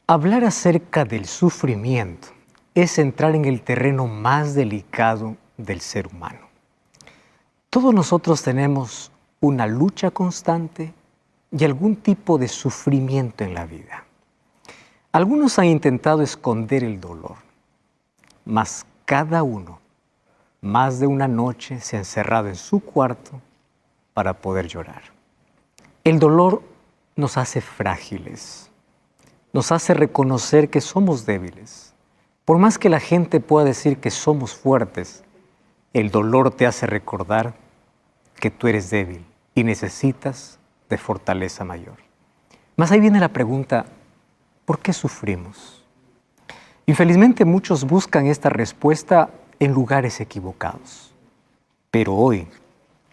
Hablar acerca del sufrimiento es entrar en el terreno más delicado del ser humano. Todos nosotros tenemos una lucha constante y algún tipo de sufrimiento en la vida. Algunos han intentado esconder el dolor, mas cada uno, más de una noche, se ha encerrado en su cuarto para poder llorar. El dolor nos hace frágiles, nos hace reconocer que somos débiles. Por más que la gente pueda decir que somos fuertes, el dolor te hace recordar que tú eres débil y necesitas de fortaleza mayor. Mas ahí viene la pregunta, ¿por qué sufrimos? Infelizmente muchos buscan esta respuesta en lugares equivocados. Pero hoy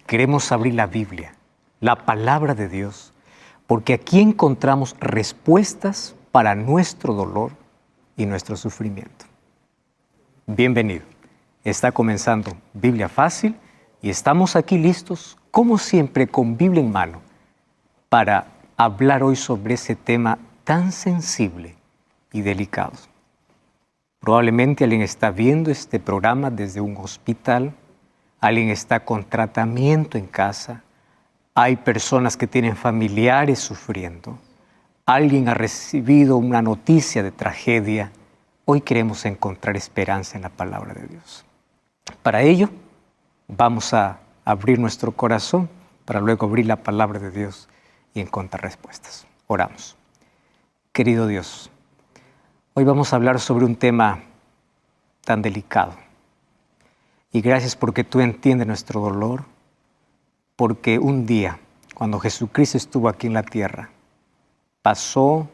queremos abrir la Biblia, la palabra de Dios, porque aquí encontramos respuestas para nuestro dolor y nuestro sufrimiento. Bienvenido. Está comenzando Biblia Fácil y estamos aquí listos, como siempre, con Biblia en mano, para hablar hoy sobre ese tema tan sensible y delicado. Probablemente alguien está viendo este programa desde un hospital, alguien está con tratamiento en casa, hay personas que tienen familiares sufriendo, alguien ha recibido una noticia de tragedia. Hoy queremos encontrar esperanza en la palabra de Dios. Para ello, vamos a abrir nuestro corazón para luego abrir la palabra de Dios y encontrar respuestas. Oramos. Querido Dios, hoy vamos a hablar sobre un tema tan delicado. Y gracias porque tú entiendes nuestro dolor, porque un día, cuando Jesucristo estuvo aquí en la tierra, pasó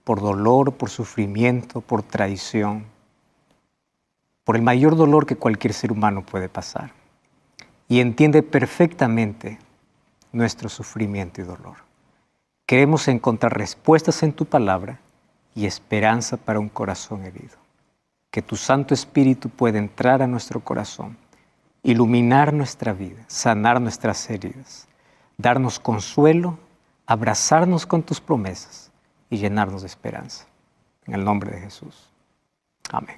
por dolor, por sufrimiento, por traición, por el mayor dolor que cualquier ser humano puede pasar. Y entiende perfectamente nuestro sufrimiento y dolor. Queremos encontrar respuestas en tu palabra y esperanza para un corazón herido. Que tu Santo Espíritu pueda entrar a nuestro corazón, iluminar nuestra vida, sanar nuestras heridas, darnos consuelo, abrazarnos con tus promesas y llenarnos de esperanza. En el nombre de Jesús. Amén.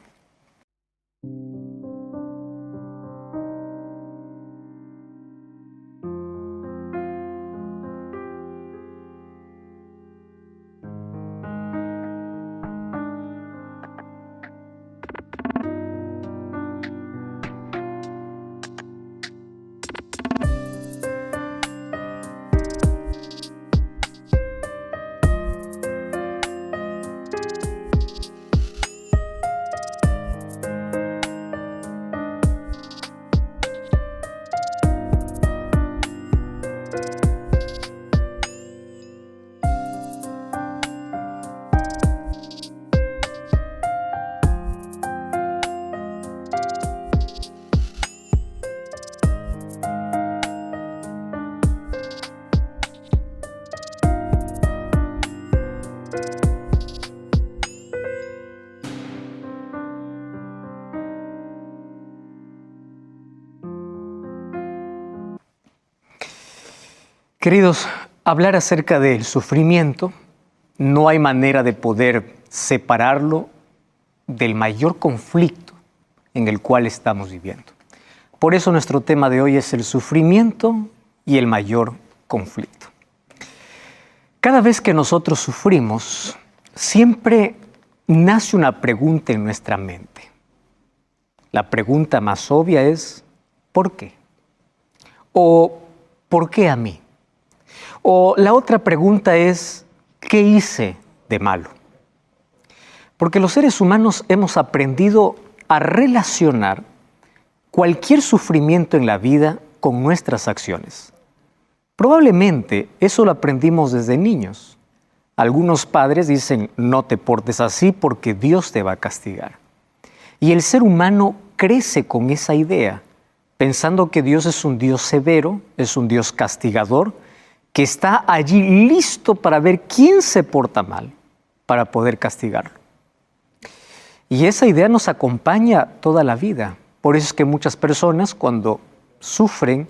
Queridos, hablar acerca del sufrimiento, no hay manera de poder separarlo del mayor conflicto en el cual estamos viviendo. Por eso nuestro tema de hoy es el sufrimiento y el mayor conflicto. Cada vez que nosotros sufrimos, siempre nace una pregunta en nuestra mente. La pregunta más obvia es, ¿por qué? O ¿por qué a mí? O la otra pregunta es, ¿qué hice de malo? Porque los seres humanos hemos aprendido a relacionar cualquier sufrimiento en la vida con nuestras acciones. Probablemente eso lo aprendimos desde niños. Algunos padres dicen, no te portes así porque Dios te va a castigar. Y el ser humano crece con esa idea, pensando que Dios es un Dios severo, es un Dios castigador, que está allí listo para ver quién se porta mal, para poder castigarlo. Y esa idea nos acompaña toda la vida. Por eso es que muchas personas cuando sufren,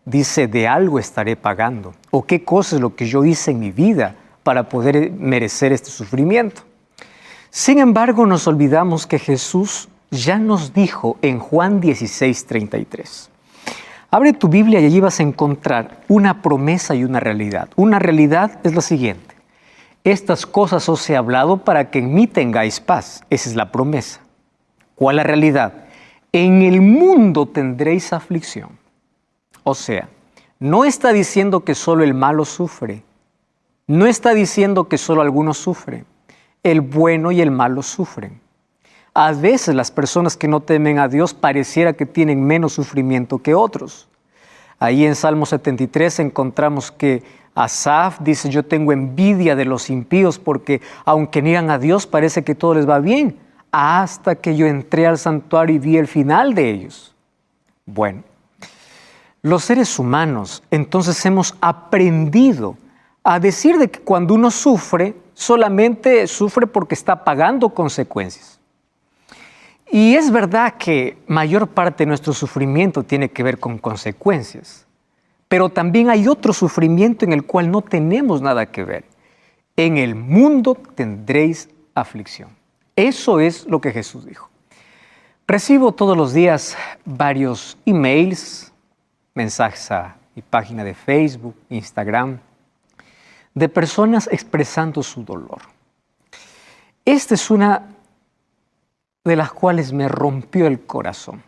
dicen, de algo estaré pagando, o qué cosa es lo que yo hice en mi vida para poder merecer este sufrimiento. Sin embargo, nos olvidamos que Jesús ya nos dijo en Juan 16:33. Abre tu Biblia y allí vas a encontrar una promesa y una realidad. Una realidad es la siguiente: estas cosas os he hablado para que en mí tengáis paz. Esa es la promesa. ¿Cuál es la realidad? En el mundo tendréis aflicción. O sea, no está diciendo que solo el malo sufre. No está diciendo que solo algunos sufren. El bueno y el malo sufren. A veces las personas que no temen a Dios pareciera que tienen menos sufrimiento que otros. Ahí en Salmo 73 encontramos que Asaf dice: yo tengo envidia de los impíos porque aunque niegan a Dios parece que todo les va bien, hasta que yo entré al santuario y vi el final de ellos. Bueno, los seres humanos entonces hemos aprendido a decir de que cuando uno sufre, solamente sufre porque está pagando consecuencias. Y es verdad que mayor parte de nuestro sufrimiento tiene que ver con consecuencias, pero también hay otro sufrimiento en el cual no tenemos nada que ver. En el mundo tendréis aflicción. Eso es lo que Jesús dijo. Recibo todos los días varios emails, mensajes a mi página de Facebook, Instagram, de personas expresando su dolor. Esta es una de las cuales me rompió el corazón.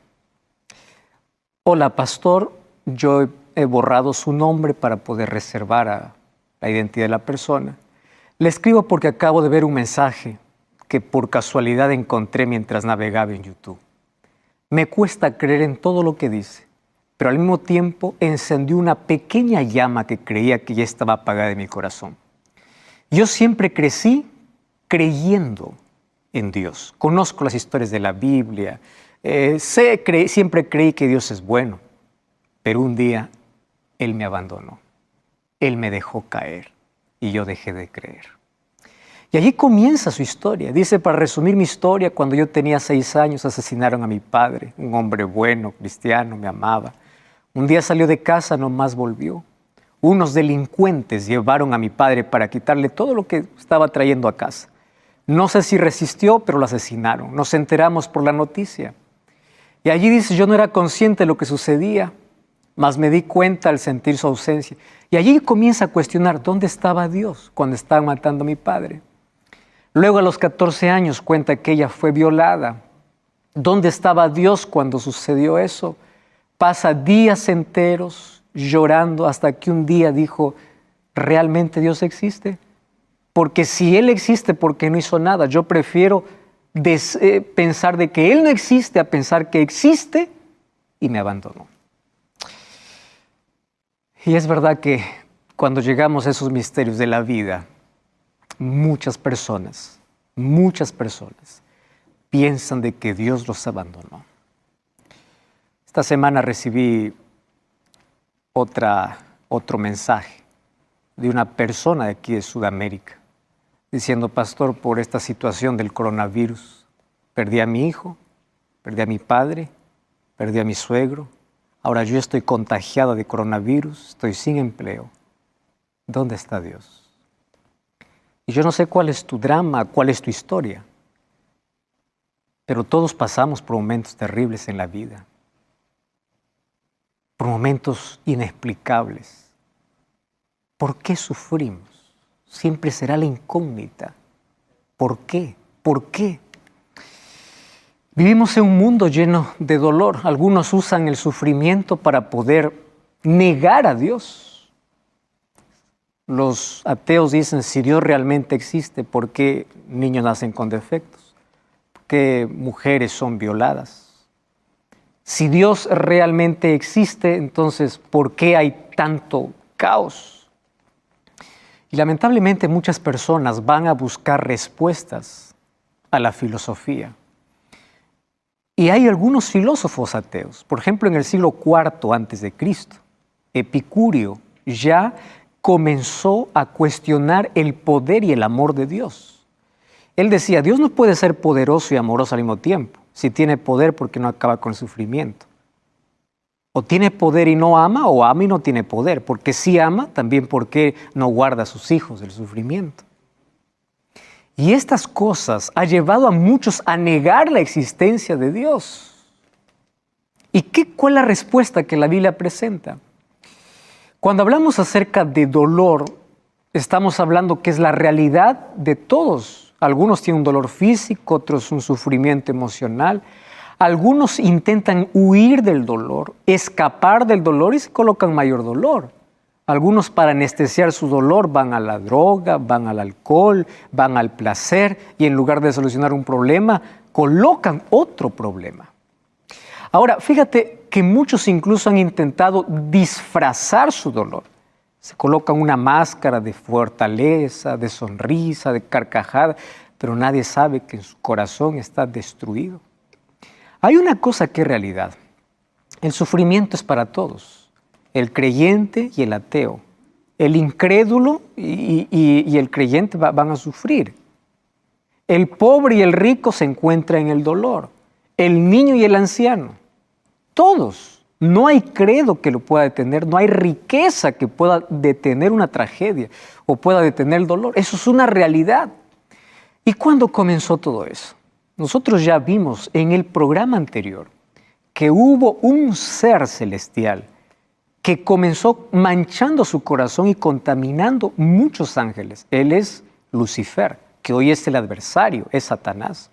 Hola, pastor, yo he borrado su nombre para poder reservar la identidad de la persona. Le escribo porque acabo de ver un mensaje que por casualidad encontré mientras navegaba en YouTube. Me cuesta creer en todo lo que dice, pero al mismo tiempo encendió una pequeña llama que creía que ya estaba apagada en mi corazón. Yo siempre crecí creyendo en Dios. Conozco las historias de la Biblia, siempre creí que Dios es bueno, pero un día Él me abandonó, Él me dejó caer y yo dejé de creer. Y allí comienza su historia. Dice, para resumir mi historia, cuando yo tenía 6 años asesinaron a mi padre, un hombre bueno, cristiano, me amaba. Un día salió de casa, no más volvió. Unos delincuentes llevaron a mi padre para quitarle todo lo que estaba trayendo a casa. No sé si resistió, pero lo asesinaron. Nos enteramos por la noticia. Y allí dice, yo no era consciente de lo que sucedía, mas me di cuenta al sentir su ausencia. Y allí comienza a cuestionar, ¿dónde estaba Dios cuando estaban matando a mi padre? Luego a los 14 años cuenta que ella fue violada. ¿Dónde estaba Dios cuando sucedió eso? Pasa días enteros llorando hasta que un día dijo, ¿realmente Dios existe? Porque si Él existe, ¿por qué no hizo nada? Yo prefiero pensar de que Él no existe a pensar que existe, y me abandonó. Y es verdad que cuando llegamos a esos misterios de la vida, muchas personas piensan de que Dios los abandonó. Esta semana recibí otro mensaje de una persona de aquí de Sudamérica, diciendo, pastor, por esta situación del coronavirus, perdí a mi hijo, perdí a mi padre, perdí a mi suegro, ahora yo estoy contagiada de coronavirus, estoy sin empleo. ¿Dónde está Dios? Y yo no sé cuál es tu drama, cuál es tu historia, pero todos pasamos por momentos terribles en la vida, por momentos inexplicables. ¿Por qué sufrimos? Siempre será la incógnita. ¿Por qué? ¿Por qué? Vivimos en un mundo lleno de dolor. Algunos usan el sufrimiento para poder negar a Dios. Los ateos dicen, si Dios realmente existe, ¿por qué niños nacen con defectos? ¿Por qué mujeres son violadas? Si Dios realmente existe, entonces, ¿por qué hay tanto caos? Y lamentablemente muchas personas van a buscar respuestas a la filosofía. Y hay algunos filósofos ateos. Por ejemplo, en el siglo IV a.C., Epicurio ya comenzó a cuestionar el poder y el amor de Dios. Él decía, Dios no puede ser poderoso y amoroso al mismo tiempo. Si tiene poder, ¿por qué no acaba con el sufrimiento? O tiene poder y no ama, o ama y no tiene poder. Porque si ama, también ¿por qué no guarda a sus hijos del sufrimiento? Y estas cosas han llevado a muchos a negar la existencia de Dios. ¿Y cuál es la respuesta que la Biblia presenta? Cuando hablamos acerca de dolor, estamos hablando que es la realidad de todos. Algunos tienen un dolor físico, otros un sufrimiento emocional. Algunos intentan huir del dolor, escapar del dolor y se colocan mayor dolor. Algunos para anestesiar su dolor van a la droga, van al alcohol, van al placer y en lugar de solucionar un problema, colocan otro problema. Ahora, fíjate que muchos incluso han intentado disfrazar su dolor. Se colocan una máscara de fortaleza, de sonrisa, de carcajada, pero nadie sabe que en su corazón está destruido. Hay una cosa que es realidad. El sufrimiento es para todos. El creyente y el ateo. El incrédulo y el creyente van a sufrir. El pobre y el rico se encuentran en el dolor. El niño y el anciano. Todos. No hay credo que lo pueda detener. No hay riqueza que pueda detener una tragedia o pueda detener el dolor. Eso es una realidad. ¿Y cuándo comenzó todo eso? Nosotros ya vimos en el programa anterior que hubo un ser celestial que comenzó manchando su corazón y contaminando muchos ángeles. Él es Lucifer, que hoy es el adversario, es Satanás.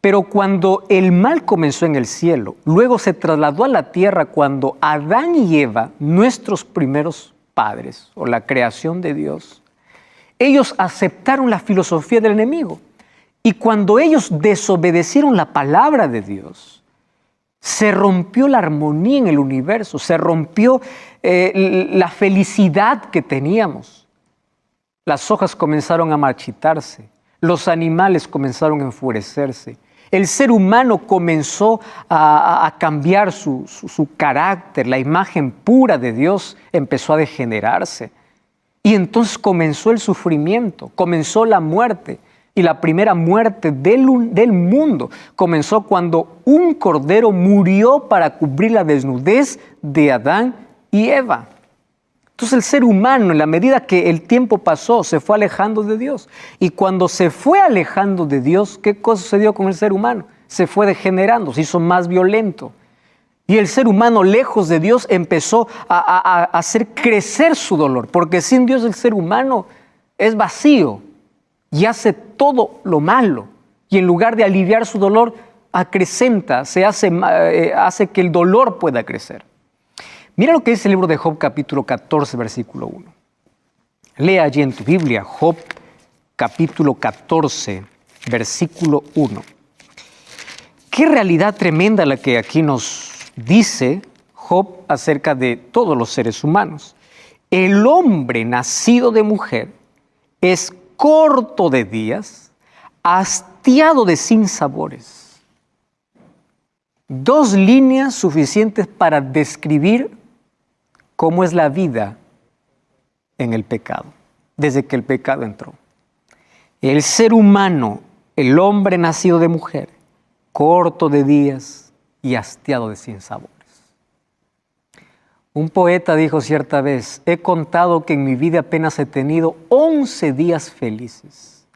Pero cuando el mal comenzó en el cielo, luego se trasladó a la tierra cuando Adán y Eva, nuestros primeros padres o la creación de Dios, ellos aceptaron la filosofía del enemigo. Y cuando ellos desobedecieron la palabra de Dios, se rompió la armonía en el universo, se rompió la felicidad que teníamos. Las hojas comenzaron a marchitarse, los animales comenzaron a enfurecerse, el ser humano comenzó a cambiar su carácter, la imagen pura de Dios empezó a degenerarse. Y entonces comenzó el sufrimiento, comenzó la muerte. Y la primera muerte del mundo comenzó cuando un cordero murió para cubrir la desnudez de Adán y Eva. Entonces el ser humano, en la medida que el tiempo pasó, se fue alejando de Dios. Y cuando se fue alejando de Dios, ¿qué cosa sucedió con el ser humano? Se fue degenerando, se hizo más violento. Y el ser humano, lejos de Dios, empezó a hacer crecer su dolor. Porque sin Dios el ser humano es vacío y hace todo lo malo. Y en lugar de aliviar su dolor, acrecenta, hace que el dolor pueda crecer. Mira lo que dice el libro de Job, capítulo 14, versículo 1. Lee allí en tu Biblia, Job, capítulo 14, versículo 1. Qué realidad tremenda la que aquí nos dice Job acerca de todos los seres humanos. El hombre nacido de mujer es corto de días, hastiado de sinsabores. 2 líneas suficientes para describir cómo es la vida en el pecado, desde que el pecado entró. El ser humano, el hombre nacido de mujer, corto de días y hastiado de sinsabores. Un poeta dijo cierta vez: he contado que en mi vida apenas he tenido 11 días felices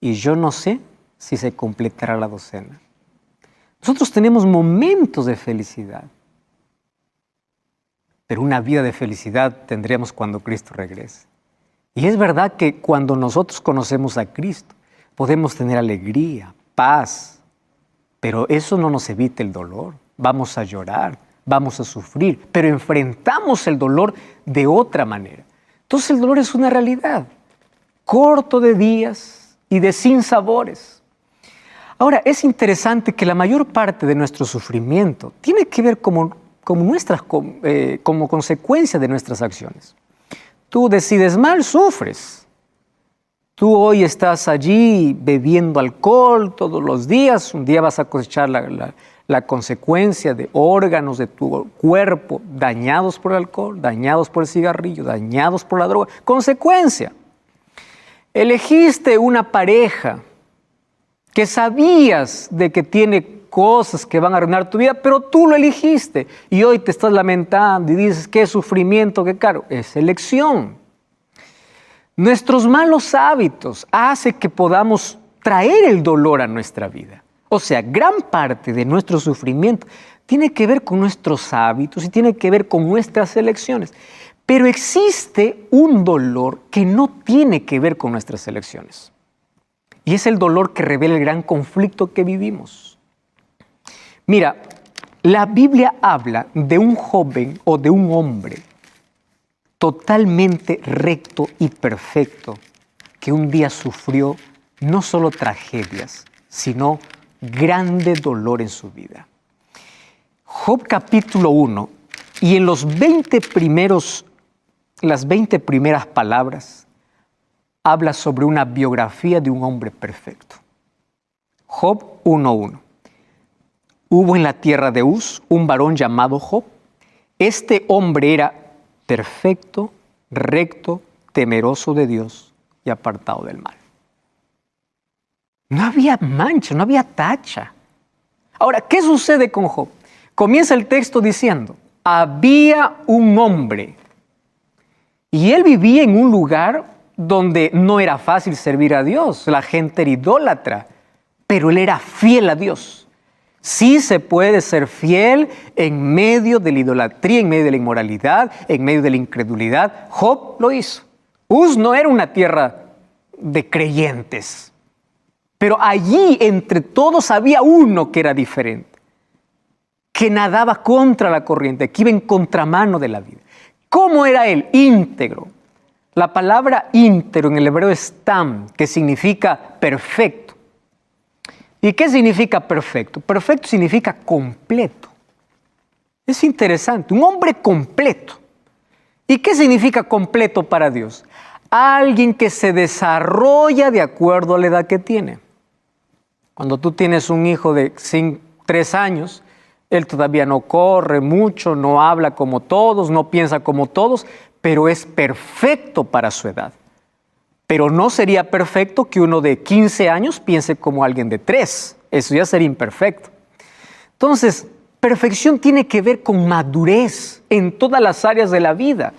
y yo no sé si se completará la docena. Nosotros tenemos momentos de felicidad, pero una vida de felicidad tendremos cuando Cristo regrese. Y es verdad que cuando nosotros conocemos a Cristo, podemos tener alegría, paz, pero eso no nos evita el dolor. Vamos a llorar, vamos a sufrir, pero enfrentamos el dolor de otra manera. Entonces el dolor es una realidad, corto de días y de sinsabores. Ahora, es interesante que la mayor parte de nuestro sufrimiento tiene que ver como consecuencia de nuestras acciones. Tú decides mal, sufres. Tú hoy estás allí bebiendo alcohol todos los días, un día vas a cosechar la consecuencia de órganos de tu cuerpo dañados por el alcohol, dañados por el cigarrillo, dañados por la droga. Consecuencia. Elegiste una pareja que sabías de que tiene cosas que van a arruinar tu vida, pero tú lo elegiste y hoy te estás lamentando y dices qué sufrimiento, qué caro. Es elección. Nuestros malos hábitos hacen que podamos traer el dolor a nuestra vida. O sea, gran parte de nuestro sufrimiento tiene que ver con nuestros hábitos y tiene que ver con nuestras elecciones. Pero existe un dolor que no tiene que ver con nuestras elecciones. Y es el dolor que revela el gran conflicto que vivimos. Mira, la Biblia habla de un joven o de un hombre totalmente recto y perfecto que un día sufrió no solo tragedias, sino grande dolor en su vida. Job capítulo 1, y en las 20 primeras palabras, habla sobre una biografía de un hombre perfecto. Job 1:1. Hubo en la tierra de Uz un varón llamado Job. Este hombre era perfecto, recto, temeroso de Dios y apartado del mal. No había mancha, no había tacha. Ahora, ¿qué sucede con Job? Comienza el texto diciendo, había un hombre y él vivía en un lugar donde no era fácil servir a Dios. La gente era idólatra, pero él era fiel a Dios. Sí se puede ser fiel en medio de la idolatría, en medio de la inmoralidad, en medio de la incredulidad. Job lo hizo. Uz no era una tierra de creyentes, pero allí entre todos había uno que era diferente, que nadaba contra la corriente, que iba en contramano de la vida. ¿Cómo era él? Íntegro. La palabra íntegro en el hebreo es tam, que significa perfecto. ¿Y qué significa perfecto? Perfecto significa completo. Es interesante, un hombre completo. ¿Y qué significa completo para Dios? Alguien que se desarrolla de acuerdo a la edad que tiene. Cuando tú tienes un hijo de 3 años, él todavía no corre mucho, no habla como todos, no piensa como todos, pero es perfecto para su edad. Pero no sería perfecto que uno de 15 años piense como alguien de 3. Eso ya sería imperfecto. Entonces, perfección tiene que ver con madurez en todas las áreas de la vida,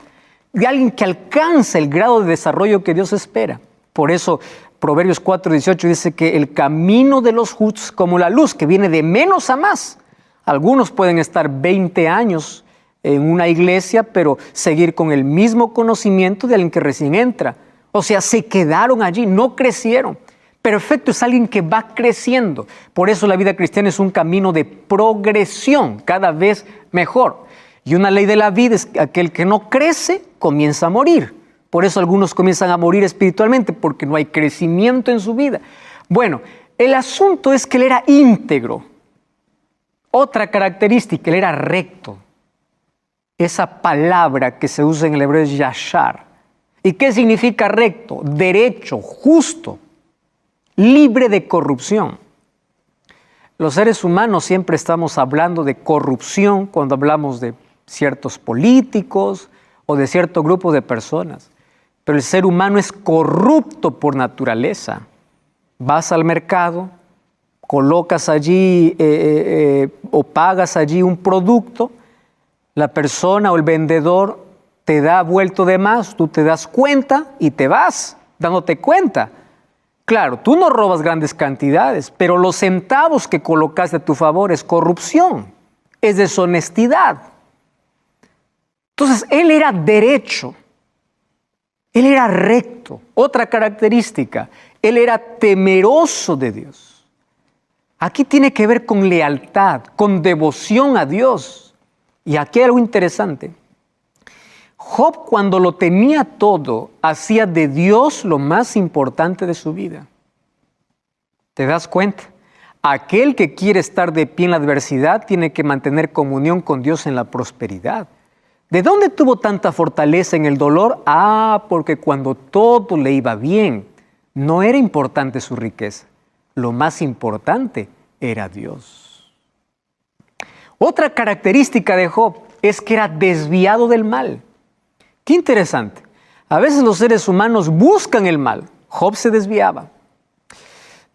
de alguien que alcanza el grado de desarrollo que Dios espera. Por eso, Proverbios 4:18 dice que el camino de los justos es como la luz, que viene de menos a más. Algunos pueden estar 20 años en una iglesia, pero seguir con el mismo conocimiento de alguien que recién entra. O sea, se quedaron allí, no crecieron. Perfecto es alguien que va creciendo. Por eso la vida cristiana es un camino de progresión, cada vez mejor. Y una ley de la vida es que aquel que no crece comienza a morir. Por eso algunos comienzan a morir espiritualmente, porque no hay crecimiento en su vida. Bueno, el asunto es que él era íntegro. Otra característica, él era recto. Esa palabra que se usa en el hebreo es yashar. ¿Y qué significa recto? Derecho, justo, libre de corrupción. Los seres humanos siempre estamos hablando de corrupción cuando hablamos de ciertos políticos o de cierto grupo de personas. Pero el ser humano es corrupto por naturaleza. Vas al mercado, colocas allí o pagas allí un producto, la persona o el vendedor te da vuelto de más, tú te das cuenta y te vas dándote cuenta. Claro, tú no robas grandes cantidades, pero los centavos que colocaste a tu favor es corrupción, es deshonestidad. Entonces, él era derecho, él era recto. Otra característica, él era temeroso de Dios. Aquí tiene que ver con lealtad, con devoción a Dios. Y aquí hay algo interesante. Job, cuando lo tenía todo, hacía de Dios lo más importante de su vida. ¿Te das cuenta? Aquel que quiere estar de pie en la adversidad tiene que mantener comunión con Dios en la prosperidad. ¿De dónde tuvo tanta fortaleza en el dolor? Porque cuando todo le iba bien, no era importante su riqueza. Lo más importante era Dios. Otra característica de Job es que era desviado del mal. Qué interesante. A veces los seres humanos buscan el mal. Job se desviaba.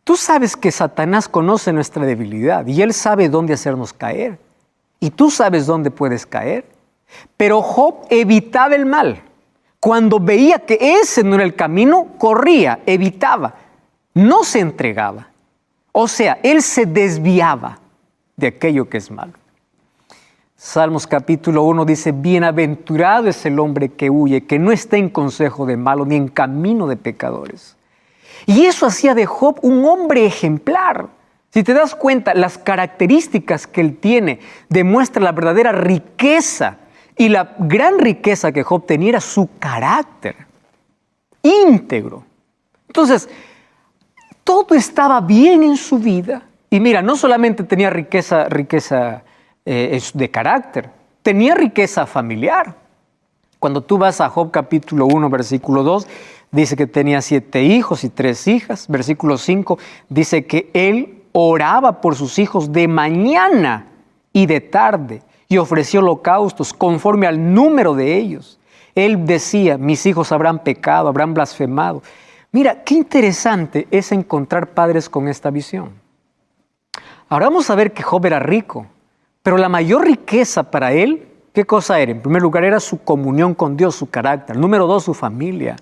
Tú sabes que Satanás conoce nuestra debilidad y él sabe dónde hacernos caer. Y tú sabes dónde puedes caer. Pero Job evitaba el mal. Cuando veía que ese no era el camino, corría, evitaba, no se entregaba. O sea, él se desviaba de aquello que es malo. Salmos capítulo 1 dice, bienaventurado es el hombre que huye, que no está en consejo de malo, ni en camino de pecadores. Y eso hacía de Job un hombre ejemplar. Si te das cuenta, las características que él tiene demuestran la verdadera riqueza. Y la gran riqueza que Job tenía era su carácter íntegro. Entonces, todo estaba bien en su vida. Y mira, no solamente tenía riqueza de carácter, tenía riqueza familiar. Cuando tú vas a Job capítulo 1, versículo 2, dice que tenía 7 hijos y 3 hijas. Versículo 5 dice que él oraba por sus hijos de mañana y de tarde y ofreció holocaustos conforme al número de ellos. Él decía, mis hijos habrán pecado, habrán blasfemado. Mira, qué interesante es encontrar padres con esta visión. Ahora vamos a ver que Job era rico, pero la mayor riqueza para él, ¿qué cosa era? En primer lugar era su comunión con Dios, su carácter. Número 2, su familia.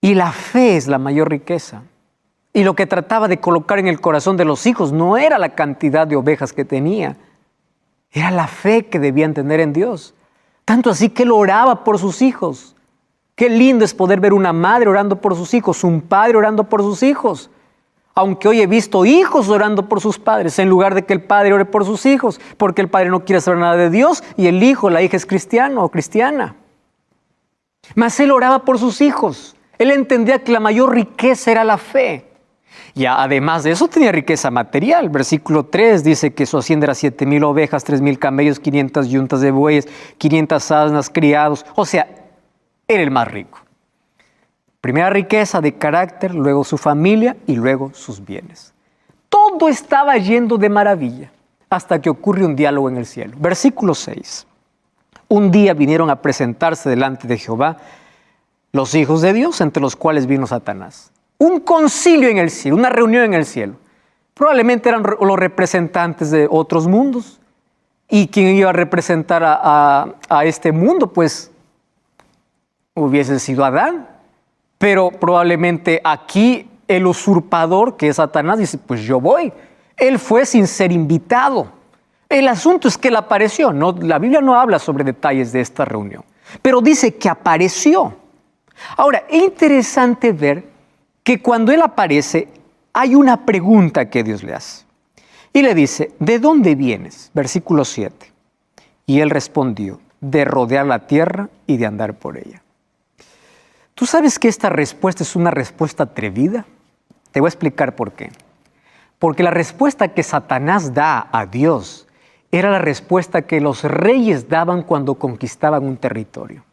Y la fe es la mayor riqueza. Y lo que trataba de colocar en el corazón de los hijos no era la cantidad de ovejas que tenía, era la fe que debían tener en Dios. Tanto así que él oraba por sus hijos. Qué lindo es poder ver una madre orando por sus hijos, un padre orando por sus hijos. Aunque hoy he visto hijos orando por sus padres, en lugar de que el padre ore por sus hijos, porque el padre no quiere saber nada de Dios y el hijo, la hija es cristiano o cristiana. Mas él oraba por sus hijos. Él entendía que la mayor riqueza era la fe. Y además de eso tenía riqueza material. Versículo 3 dice que su hacienda era 7,000 ovejas, 3,000 camellos, 500 yuntas de bueyes, 500 asnas, criados. O sea, era el más rico. Primera riqueza de carácter, luego su familia y luego sus bienes. Todo estaba yendo de maravilla hasta que ocurre un diálogo en el cielo. Versículo 6. Un día vinieron a presentarse delante de Jehová los hijos de Dios, entre los cuales vino Satanás. Un concilio en el cielo, una reunión en el cielo. Probablemente eran los representantes de otros mundos. ¿Y quién iba a representar a este mundo? Pues hubiese sido Adán. Pero probablemente aquí el usurpador, que es Satanás, dice, pues yo voy. Él fue sin ser invitado. El asunto es que él apareció. No, la Biblia no habla sobre detalles de esta reunión, pero dice que apareció. Ahora, es interesante ver que cuando él aparece, hay una pregunta que Dios le hace. Y le dice, ¿de dónde vienes? Versículo 7. Y él respondió, de rodear la tierra y de andar por ella. ¿Tú sabes que esta respuesta es una respuesta atrevida? Te voy a explicar por qué. Porque la respuesta que Satanás da a Dios era la respuesta que los reyes daban cuando conquistaban un territorio.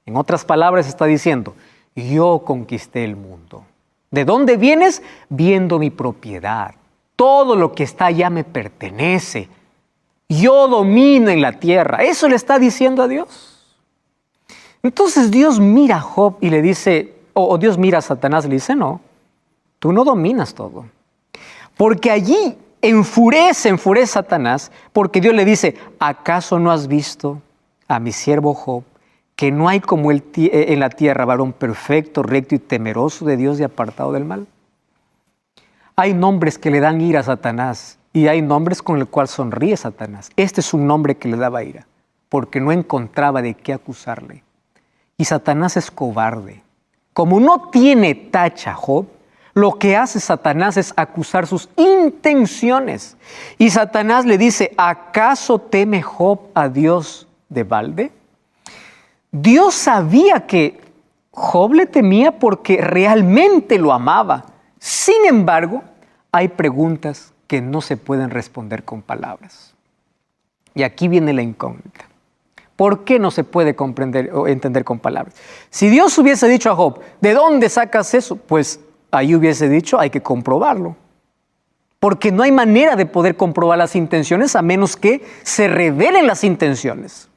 En otras palabras está diciendo, yo conquisté el mundo. ¿De dónde vienes? Viendo mi propiedad. Todo lo que está allá me pertenece. Yo domino en la tierra. Eso le está diciendo a Dios. Entonces Dios mira a Job y le dice, o Dios mira a Satanás y le dice, no, tú no dominas todo. Porque allí enfurece Satanás, porque Dios le dice, ¿acaso no has visto a mi siervo Job, que no hay como él en la tierra varón perfecto, recto y temeroso de Dios y apartado del mal? Hay nombres que le dan ira a Satanás y hay nombres con el cual sonríe Satanás. Este es un nombre que le daba ira, porque no encontraba de qué acusarle. Y Satanás es cobarde. Como no tiene tacha Job, lo que hace Satanás es acusar sus intenciones. Y Satanás le dice, ¿acaso teme Job a Dios de balde? Dios sabía que Job le temía porque realmente lo amaba. Sin embargo, hay preguntas que no se pueden responder con palabras. Y aquí viene la incógnita. ¿Por qué no se puede comprender o entender con palabras? Si Dios hubiese dicho a Job, ¿de dónde sacas eso? Pues ahí hubiese dicho, hay que comprobarlo. Porque no hay manera de poder comprobar las intenciones a menos que se revelen las intenciones.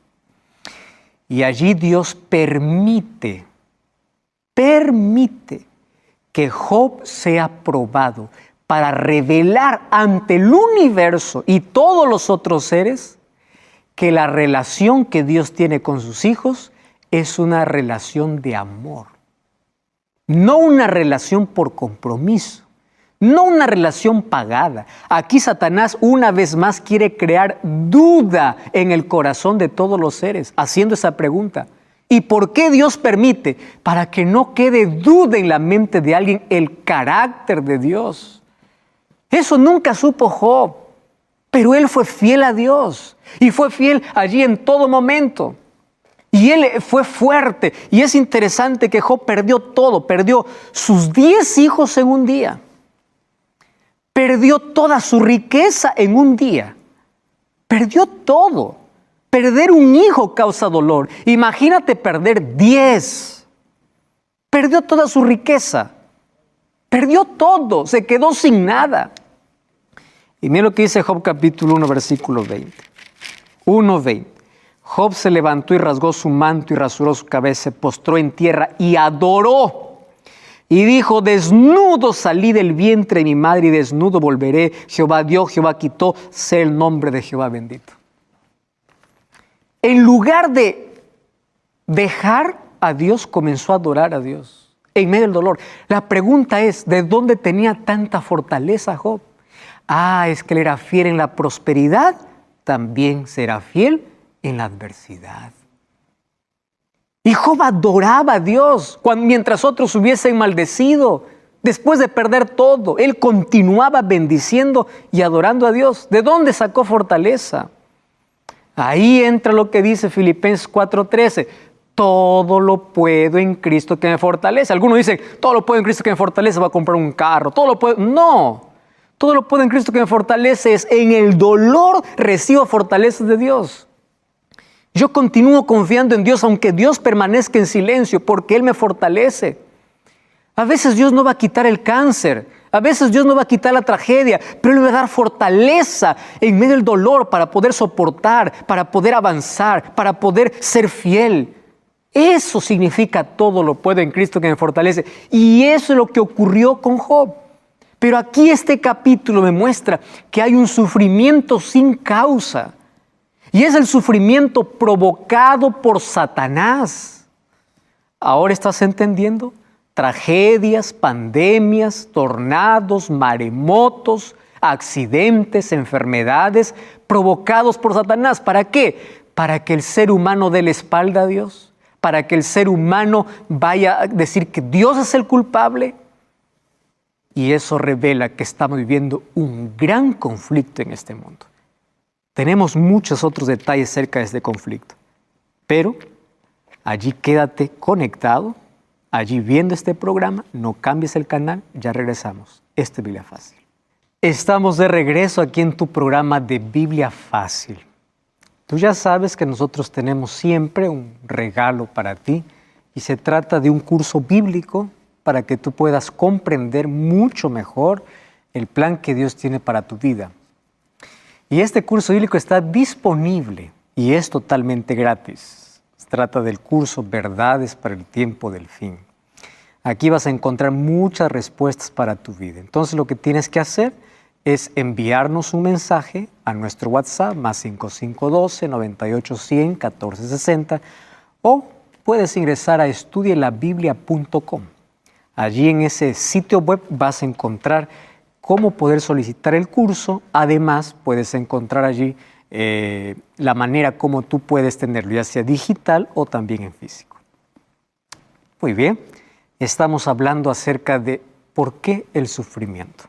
Y allí Dios permite que Job sea probado para revelar ante el universo y todos los otros seres que la relación que Dios tiene con sus hijos es una relación de amor, no una relación por compromiso, no una relación pagada. Aquí Satanás una vez más quiere crear duda en el corazón de todos los seres, haciendo esa pregunta. ¿Y por qué Dios permite? Para que no quede duda en la mente de alguien el carácter de Dios. Eso nunca supo Job, pero él fue fiel a Dios y fue fiel allí en todo momento. Y él fue fuerte. Y es interesante que Job perdió todo. Perdió sus 10 hijos en un día. Perdió toda su riqueza en un día. Perdió todo. Perder un hijo causa dolor. Imagínate perder 10. Perdió toda su riqueza. Perdió todo. Se quedó sin nada. Y mira lo que dice Job capítulo 1, versículo 20. 1:20. Job se levantó y rasgó su manto y rasuró su cabeza, se postró en tierra y adoró. Y dijo, desnudo salí del vientre de mi madre y desnudo volveré. Jehová dio, Jehová quitó, sea el nombre de Jehová bendito. En lugar de dejar a Dios, comenzó a adorar a Dios en medio del dolor. La pregunta es, ¿de dónde tenía tanta fortaleza Job? Es que él era fiel en la prosperidad, también será fiel en la adversidad. Y Job adoraba a Dios mientras otros hubiesen maldecido. Después de perder todo, él continuaba bendiciendo y adorando a Dios. ¿De dónde sacó fortaleza? Ahí entra lo que dice Filipenses 4:13. Todo lo puedo en Cristo que me fortalece. Algunos dicen, todo lo puedo en Cristo que me fortalece, va a comprar un carro. Todo lo puedo. No, todo lo puedo en Cristo que me fortalece. Es en el dolor recibo fortaleza de Dios. Yo continúo confiando en Dios, aunque Dios permanezca en silencio, porque Él me fortalece. A veces Dios no va a quitar el cáncer, a veces Dios no va a quitar la tragedia, pero Él me va a dar fortaleza en medio del dolor para poder soportar, para poder avanzar, para poder ser fiel. Eso significa todo lo puedo en Cristo que me fortalece. Y eso es lo que ocurrió con Job. Pero aquí este capítulo me muestra que hay un sufrimiento sin causa. Y es el sufrimiento provocado por Satanás. ¿Ahora estás entendiendo? Tragedias, pandemias, tornados, maremotos, accidentes, enfermedades provocados por Satanás. ¿Para qué? Para que el ser humano dé la espalda a Dios. Para que el ser humano vaya a decir que Dios es el culpable. Y eso revela que estamos viviendo un gran conflicto en este mundo. Tenemos muchos otros detalles acerca de este conflicto, pero allí quédate conectado, allí viendo este programa, no cambies el canal, ya regresamos. Esto es Biblia Fácil. Estamos de regreso aquí en tu programa de Biblia Fácil. Tú ya sabes que nosotros tenemos siempre un regalo para ti y se trata de un curso bíblico para que tú puedas comprender mucho mejor el plan que Dios tiene para tu vida. Y este curso bíblico está disponible y es totalmente gratis. Se trata del curso Verdades para el Tiempo del Fin. Aquí vas a encontrar muchas respuestas para tu vida. Entonces lo que tienes que hacer es enviarnos un mensaje a nuestro WhatsApp más 5512-9810-1460 o puedes ingresar a estudielabiblia.com. Allí en ese sitio web vas a encontrar cómo poder solicitar el curso. Además, puedes encontrar allí la manera como tú puedes tenerlo, ya sea digital o también en físico. Muy bien, estamos hablando acerca de por qué el sufrimiento.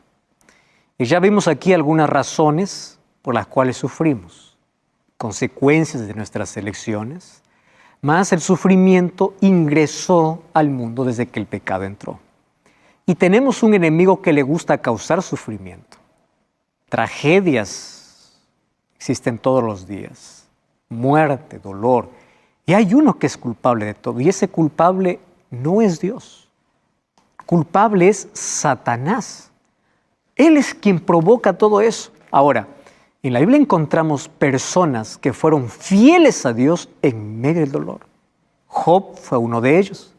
Y ya vimos aquí algunas razones por las cuales sufrimos, consecuencias de nuestras elecciones, más el sufrimiento ingresó al mundo desde que el pecado entró. Y tenemos un enemigo que le gusta causar sufrimiento. Tragedias existen todos los días. Muerte, dolor. Y hay uno que es culpable de todo. Y ese culpable no es Dios. Culpable es Satanás. Él es quien provoca todo eso. Ahora, en la Biblia encontramos personas que fueron fieles a Dios en medio del dolor. Job fue uno de ellos.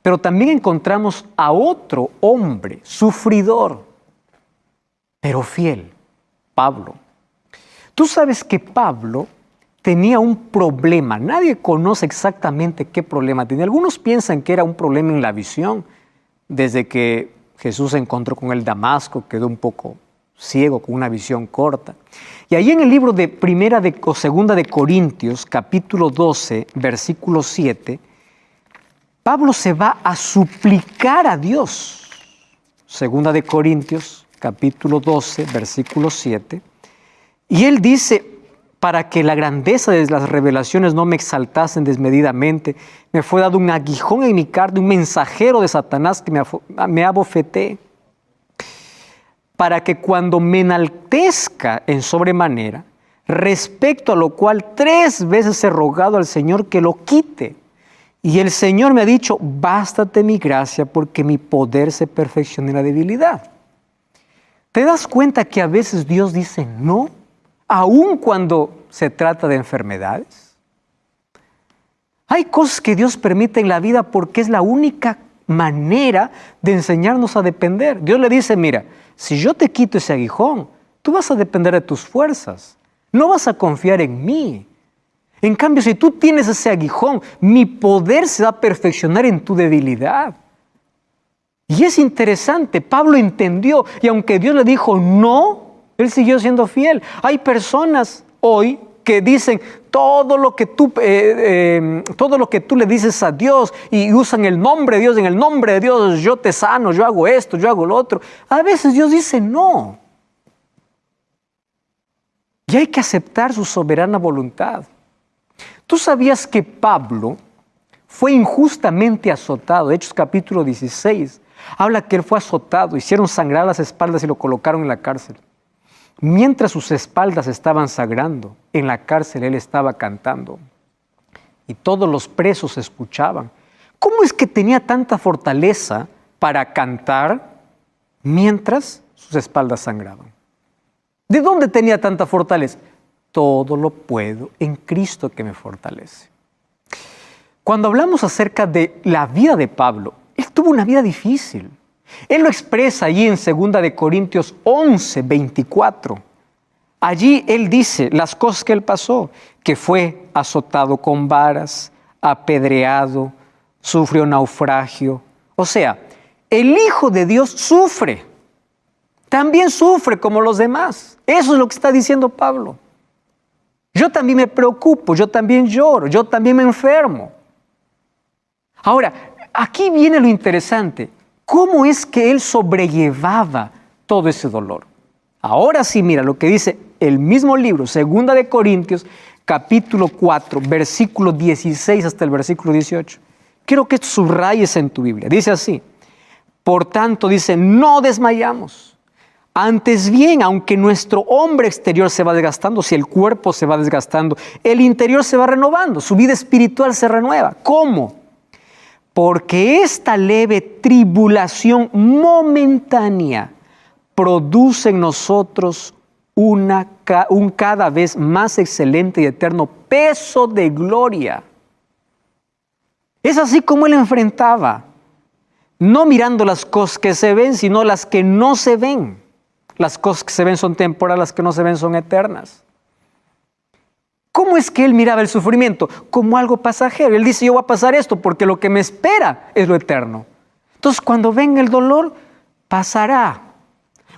Pero también encontramos a otro hombre sufridor, pero fiel, Pablo. Tú sabes que Pablo tenía un problema. Nadie conoce exactamente qué problema tenía. Algunos piensan que era un problema en la visión. Desde que Jesús se encontró con el Damasco, quedó un poco ciego, con una visión corta. Y ahí en el libro de Primera o Segunda de Corintios, capítulo 12, versículo 7, Pablo se va a suplicar a Dios. Segunda de Corintios, capítulo 12, versículo 7. Y él dice: para que la grandeza de las revelaciones no me exaltasen desmedidamente, me fue dado un aguijón en mi carne, un mensajero de Satanás que me abofeté, para que cuando me enaltezca en sobremanera, respecto a lo cual 3 veces he rogado al Señor que lo quite. Y el Señor me ha dicho: bástate mi gracia, porque mi poder se perfecciona en la debilidad. ¿Te das cuenta que a veces Dios dice no, aun cuando se trata de enfermedades? Hay cosas que Dios permite en la vida porque es la única manera de enseñarnos a depender. Dios le dice: mira, si yo te quito ese aguijón, tú vas a depender de tus fuerzas, no vas a confiar en mí. En cambio, si tú tienes ese aguijón, mi poder se va a perfeccionar en tu debilidad. Y es interesante, Pablo entendió, y aunque Dios le dijo no, él siguió siendo fiel. Hay personas hoy que dicen todo lo que tú le dices a Dios y usan el nombre de Dios. En el nombre de Dios yo te sano, yo hago esto, yo hago lo otro. A veces Dios dice no. Y hay que aceptar su soberana voluntad. ¿Tú sabías que Pablo fue injustamente azotado? Hechos capítulo 16 habla que él fue azotado, hicieron sangrar las espaldas y lo colocaron en la cárcel. Mientras sus espaldas estaban sangrando, en la cárcel él estaba cantando. Y todos los presos escuchaban. ¿Cómo es que tenía tanta fortaleza para cantar mientras sus espaldas sangraban? ¿De dónde tenía tanta fortaleza? Todo lo puedo en Cristo que me fortalece. Cuando hablamos acerca de la vida de Pablo, él tuvo una vida difícil. Él lo expresa allí en 2 de Corintios 11, 24. Allí él dice las cosas que él pasó, que fue azotado con varas, apedreado, sufrió naufragio. O sea, el Hijo de Dios sufre. También sufre como los demás. Eso es lo que está diciendo Pablo. Yo también me preocupo, yo también lloro, yo también me enfermo. Ahora, aquí viene lo interesante. ¿Cómo es que él sobrellevaba todo ese dolor? Ahora sí, mira lo que dice el mismo libro, 2 de Corintios, capítulo 4, versículo 16 hasta el versículo 18. Quiero que subrayes en tu Biblia. Dice así: por tanto, dice, no desmayamos. Antes bien, aunque nuestro hombre exterior se va desgastando, si el cuerpo se va desgastando, el interior se va renovando, su vida espiritual se renueva. ¿Cómo? Porque esta leve tribulación momentánea produce en nosotros un cada vez más excelente y eterno peso de gloria. Es así como él enfrentaba, no mirando las cosas que se ven, sino las que no se ven. Las cosas que se ven son temporales, las que no se ven son eternas. ¿Cómo es que él miraba el sufrimiento? Como algo pasajero. Él dice: yo voy a pasar esto porque lo que me espera es lo eterno. Entonces, cuando venga el dolor, pasará.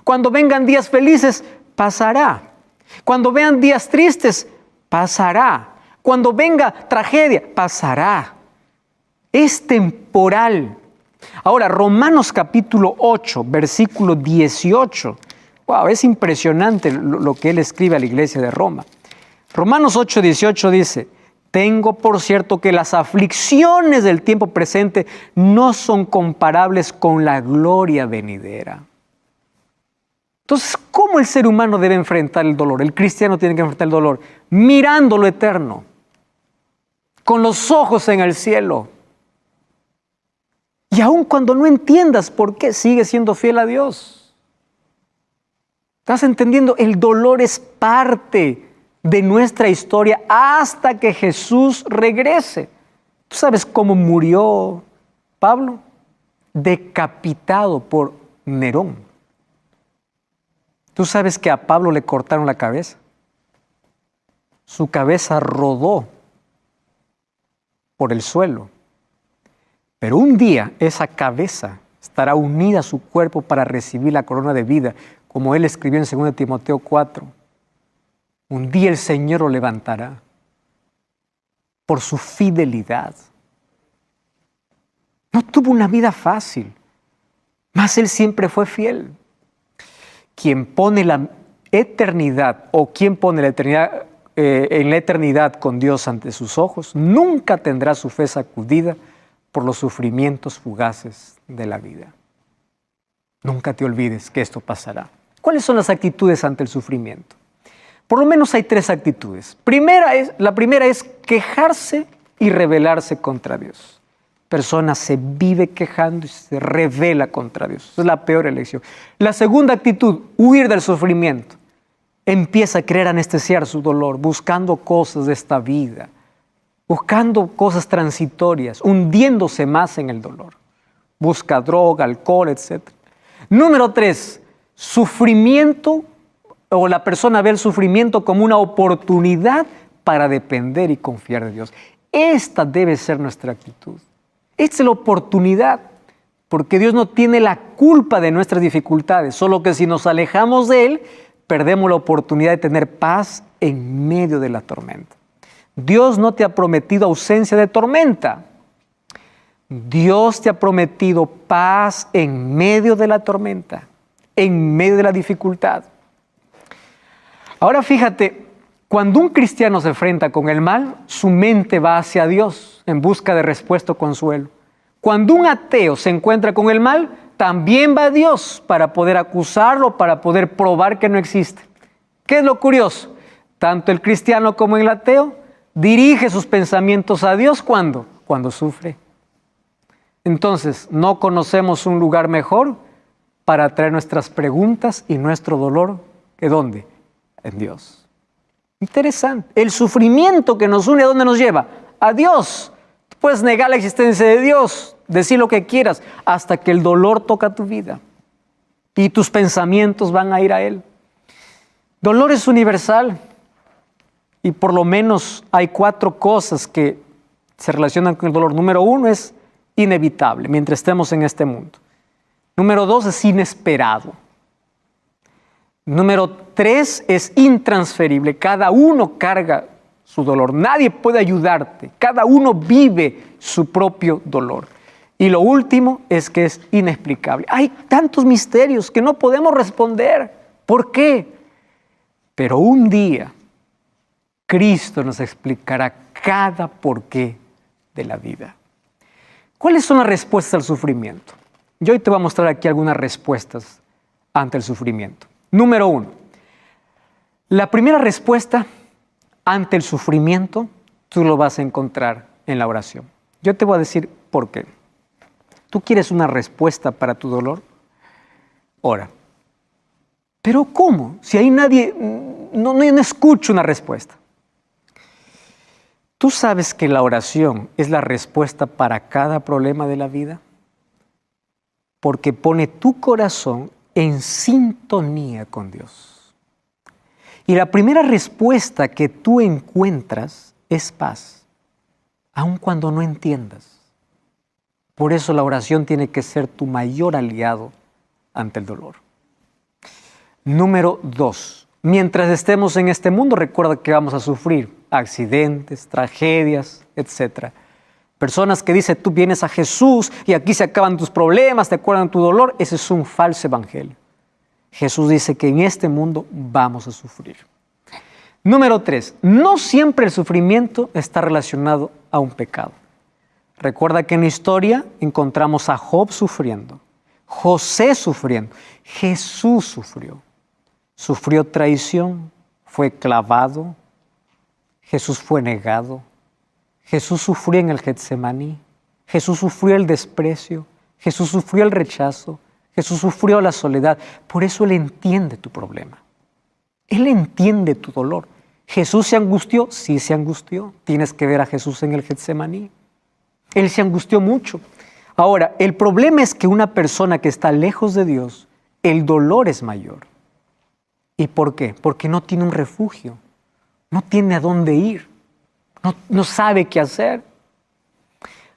Cuando vengan días felices, pasará. Cuando vean días tristes, pasará. Cuando venga tragedia, pasará. Es temporal. Ahora, Romanos capítulo 8, versículo 18. Wow, es impresionante lo que él escribe a la iglesia de Roma. Romanos 8, 18 dice: tengo por cierto que las aflicciones del tiempo presente no son comparables con la gloria venidera. Entonces, ¿cómo el ser humano debe enfrentar el dolor? El cristiano tiene que enfrentar el dolor mirando lo eterno, con los ojos en el cielo. Y aun cuando no entiendas por qué, sigue siendo fiel a Dios. ¿Estás entendiendo? El dolor es parte de nuestra historia hasta que Jesús regrese. ¿Tú sabes cómo murió Pablo? Decapitado por Nerón. ¿Tú sabes que a Pablo le cortaron la cabeza? Su cabeza rodó por el suelo. Pero un día esa cabeza estará unida a su cuerpo para recibir la corona de vida, como él escribió en 2 Timoteo 4. Un día el Señor lo levantará por su fidelidad. No tuvo una vida fácil, mas él siempre fue fiel. Quien pone la eternidad o quien pone la eternidad en la eternidad con Dios ante sus ojos, nunca tendrá su fe sacudida por los sufrimientos fugaces de la vida. Nunca te olvides que esto pasará. ¿Cuáles son las actitudes ante el sufrimiento? Por lo menos hay 3 actitudes. La primera es quejarse y rebelarse contra Dios. Persona se vive quejando y se revela contra Dios. Esa es la peor elección. La segunda actitud, huir del sufrimiento. Empieza a querer anestesiar su dolor, buscando cosas de esta vida, buscando cosas transitorias, hundiéndose más en el dolor. Busca droga, alcohol, etc. Número 3, sufrimiento, o la persona ve el sufrimiento como una oportunidad para depender y confiar de Dios. Esta debe ser nuestra actitud. Esta es la oportunidad, porque Dios no tiene la culpa de nuestras dificultades, solo que si nos alejamos de Él, perdemos la oportunidad de tener paz en medio de la tormenta. Dios no te ha prometido ausencia de tormenta. Dios te ha prometido paz en medio de la tormenta, en medio de la dificultad. Ahora fíjate, cuando un cristiano se enfrenta con el mal, su mente va hacia Dios en busca de respuesta o consuelo. Cuando un ateo se encuentra con el mal, también va a Dios para poder acusarlo, para poder probar que no existe. ¿Qué es lo curioso? Tanto el cristiano como el ateo dirige sus pensamientos a Dios cuando sufre. Entonces, ¿no conocemos un lugar mejor para traer nuestras preguntas y nuestro dolor? ¿Que dónde? En Dios. Interesante. El sufrimiento que nos une, ¿a dónde nos lleva? A Dios. Tú puedes negar la existencia de Dios, decir lo que quieras, hasta que el dolor toca tu vida y tus pensamientos van a ir a Él. Dolor es universal y por lo menos hay 4 cosas que se relacionan con el dolor. Número 1 es inevitable mientras estemos en este mundo. Número 2 es inesperado. Número 3 es intransferible. Cada uno carga su dolor. Nadie puede ayudarte. Cada uno vive su propio dolor. Y lo último es que es inexplicable. Hay tantos misterios que no podemos responder. ¿Por qué? Pero un día Cristo nos explicará cada porqué de la vida. ¿Cuáles son las respuestas al sufrimiento? Yo hoy te voy a mostrar aquí algunas respuestas ante el sufrimiento. Número 1. La primera respuesta ante el sufrimiento tú lo vas a encontrar en la oración. Yo te voy a decir por qué. ¿Tú quieres una respuesta para tu dolor? Ora. ¿Pero cómo? Si hay nadie, no escucho una respuesta. ¿Tú sabes que la oración es la respuesta para cada problema de la vida? Porque pone tu corazón en sintonía con Dios. Y la primera respuesta que tú encuentras es paz, aun cuando no entiendas. Por eso la oración tiene que ser tu mayor aliado ante el dolor. Número 2. Mientras estemos en este mundo, recuerda que vamos a sufrir accidentes, tragedias, etc. Personas que dicen, tú vienes a Jesús y aquí se acaban tus problemas, te acuerdan tu dolor. Ese es un falso evangelio. Jesús dice que en este mundo vamos a sufrir. Número 3. No siempre el sufrimiento está relacionado a un pecado. Recuerda que en la historia encontramos a Job sufriendo, José sufriendo, Jesús sufrió. Sufrió traición, fue clavado, Jesús fue negado, Jesús sufrió en el Getsemaní, Jesús sufrió el desprecio, Jesús sufrió el rechazo, Jesús sufrió la soledad. Por eso Él entiende tu problema. Él entiende tu dolor. ¿Jesús se angustió? Sí se angustió. Tienes que ver a Jesús en el Getsemaní. Él se angustió mucho. Ahora, el problema es que una persona que está lejos de Dios, el dolor es mayor. ¿Y por qué? Porque no tiene un refugio, no tiene a dónde ir, no sabe qué hacer.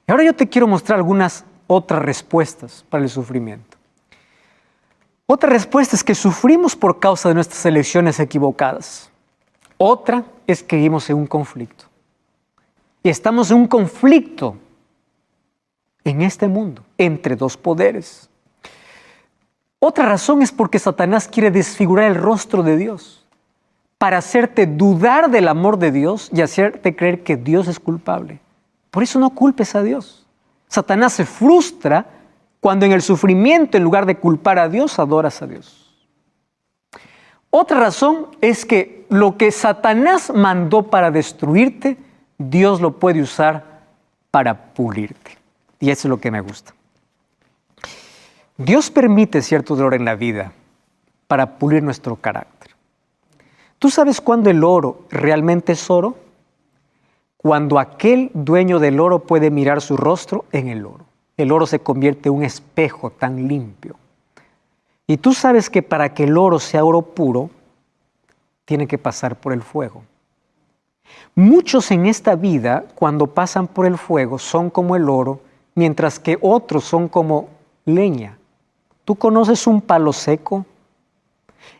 Y ahora yo te quiero mostrar algunas otras respuestas para el sufrimiento. Otra respuesta es que sufrimos por causa de nuestras elecciones equivocadas. Otra es que vivimos en un conflicto. Y estamos en un conflicto en este mundo, entre dos poderes. Otra razón es porque Satanás quiere desfigurar el rostro de Dios para hacerte dudar del amor de Dios y hacerte creer que Dios es culpable. Por eso no culpes a Dios. Satanás se frustra cuando en el sufrimiento, en lugar de culpar a Dios, adoras a Dios. Otra razón es que lo que Satanás mandó para destruirte, Dios lo puede usar para pulirte. Y eso es lo que me gusta. Dios permite cierto dolor en la vida para pulir nuestro carácter. ¿Tú sabes cuándo el oro realmente es oro? Cuando aquel dueño del oro puede mirar su rostro en el oro. El oro se convierte en un espejo tan limpio. Y tú sabes que para que el oro sea oro puro, tiene que pasar por el fuego. Muchos en esta vida, cuando pasan por el fuego, son como el oro, mientras que otros son como leña. ¿Tú conoces un palo seco?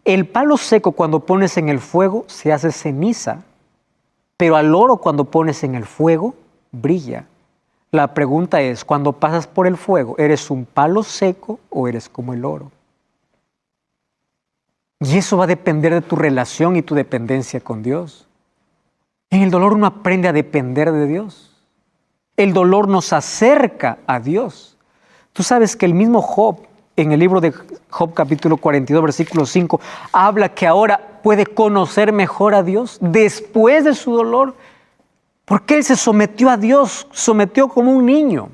El palo seco, cuando pones en el fuego, se hace ceniza, pero al oro, cuando pones en el fuego, brilla. La pregunta es, cuando pasas por el fuego, ¿eres un palo seco o eres como el oro? Y eso va a depender de tu relación y tu dependencia con Dios. En el dolor uno aprende a depender de Dios. El dolor nos acerca a Dios. Tú sabes que el mismo Job, en el libro de Job capítulo 42, versículo 5, habla que ahora puede conocer mejor a Dios después de su dolor, porque él se sometió a Dios, sometió como un niño.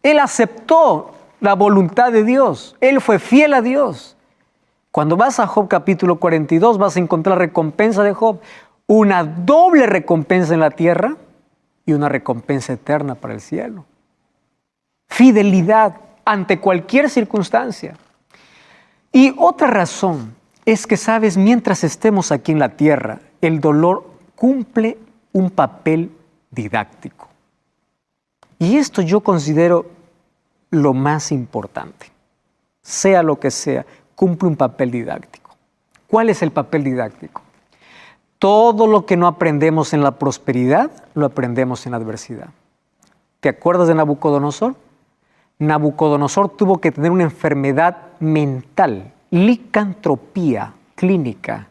Él aceptó la voluntad de Dios, él fue fiel a Dios. Cuando vas a Job capítulo 42 vas a encontrar recompensa de Job, una doble recompensa en la tierra y una recompensa eterna para el cielo. Fidelidad ante cualquier circunstancia. Y otra razón es que, sabes, mientras estemos aquí en la tierra, el dolor cumple un papel didáctico. Y esto yo considero lo más importante. Sea lo que sea, cumple un papel didáctico. ¿Cuál es el papel didáctico? Todo lo que no aprendemos en la prosperidad, lo aprendemos en la adversidad. ¿Te acuerdas de Nabucodonosor? Nabucodonosor tuvo que tener una enfermedad mental, licantropía clínica.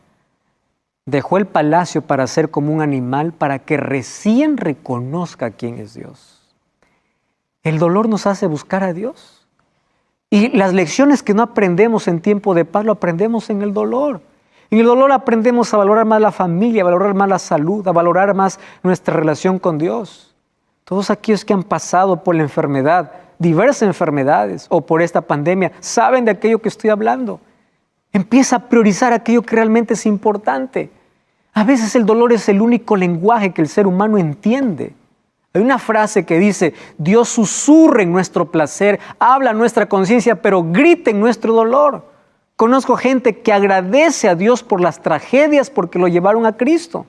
Dejó el palacio para ser como un animal para que recién reconozca quién es Dios. El dolor nos hace buscar a Dios. Y las lecciones que no aprendemos en tiempo de paz, lo aprendemos en el dolor. En el dolor aprendemos a valorar más la familia, a valorar más la salud, a valorar más nuestra relación con Dios. Todos aquellos que han pasado por la enfermedad, diversas enfermedades o por esta pandemia, saben de aquello que estoy hablando. Empieza a priorizar aquello que realmente es importante. A veces el dolor es el único lenguaje que el ser humano entiende. Hay una frase que dice, Dios susurra en nuestro placer, habla a nuestra conciencia, pero grita en nuestro dolor. Conozco gente que agradece a Dios por las tragedias porque lo llevaron a Cristo.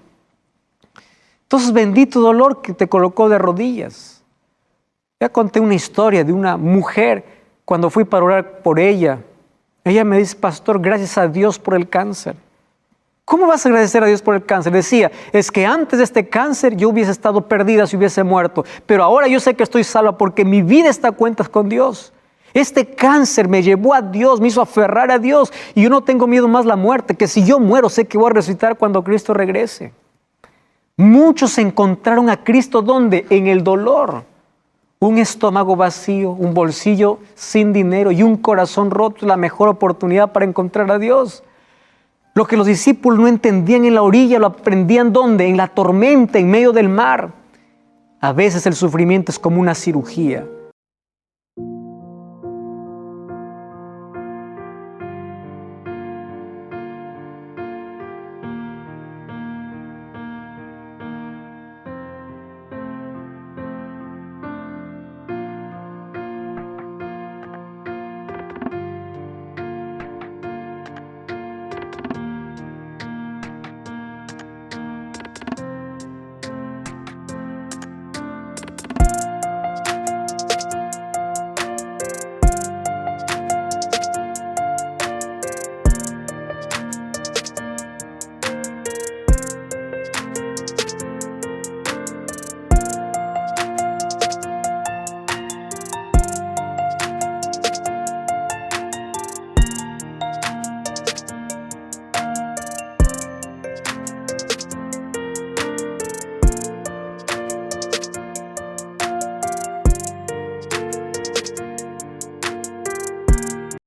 Entonces, bendito dolor que te colocó de rodillas. Ya conté una historia de una mujer, cuando fui para orar por ella. Ella me dice, pastor, gracias a Dios por el cáncer. ¿Cómo vas a agradecer a Dios por el cáncer? Decía, es que antes de este cáncer yo hubiese estado perdida si hubiese muerto, pero ahora yo sé que estoy salva porque mi vida está a cuentas con Dios. Este cáncer me llevó a Dios, me hizo aferrar a Dios y yo no tengo miedo más la muerte, que si yo muero sé que voy a resucitar cuando Cristo regrese. Muchos encontraron a Cristo, ¿dónde? En el dolor. Un estómago vacío, un bolsillo sin dinero y un corazón roto es la mejor oportunidad para encontrar a Dios. Lo que los discípulos no entendían en la orilla, lo aprendían ¿dónde? En la tormenta, en medio del mar. A veces el sufrimiento es como una cirugía.